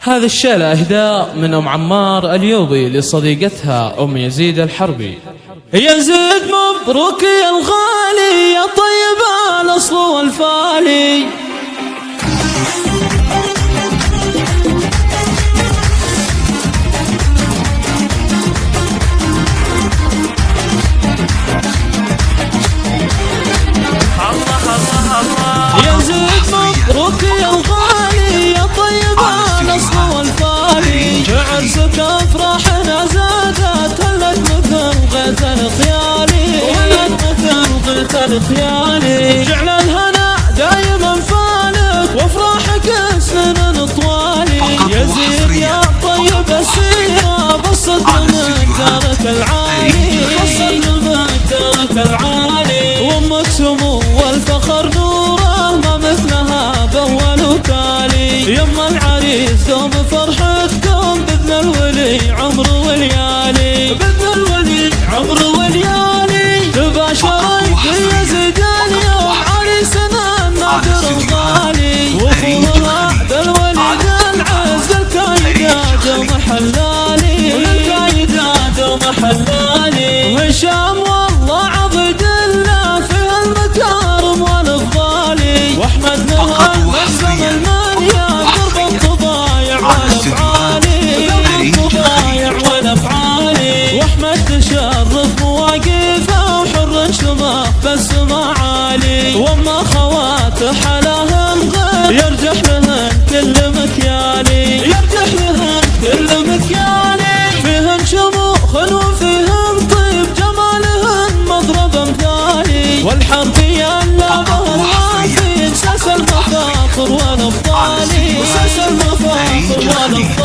هذا الشعر أهداء من أم عمار اليوبي لصديقتها أم يزيد الحربي. يا زيد مبروك يا الغالي، يا طيب الأصل والفالي. يا زيد مبروك يا الغالي، يا طيب الأصل والفالي. عرسك أفراحنا زادت، هلت مثل غيث الخيالي، هلت مثل غيث الخيالي. جعل الهنا دايما فالك، وافراحك سنين طوالي. يا زيد يا طيب السيرة، بالصدر من دارك العالي، بالصدر من دارك العالي. وامك سمو والفخر نوره، ما مثلها بأول وتالي. يما العريس دوم فرحتكم، بإذن الولي عمر وليالي، بإذن الولي عمر وليالي. تباشرك يا زيد اليوم عريسنا النادر الغالي، وفوها بالوليد العز الكايدات ومحلالي، الكايدات ومحلالي. وهشام والله عبد الله في المكارم والافضالي، واحمد نهى نسم المانيا قرب الطبايع والافعالي، قرب الطبايع والافعالي. واحمد تشرف مواقفه، وحر شماخ بس معالي. واما خوات حلاهم غير، يرجح لهن كل مكيالي، يرجح لهن كل مكيالي. فيهن شموخ وفيهن طيب، جمالهن مضرب امثالي. والحربية اللعبة الوافي، ساس المفاخر والافضالي، ساس المفاخر والافضالي.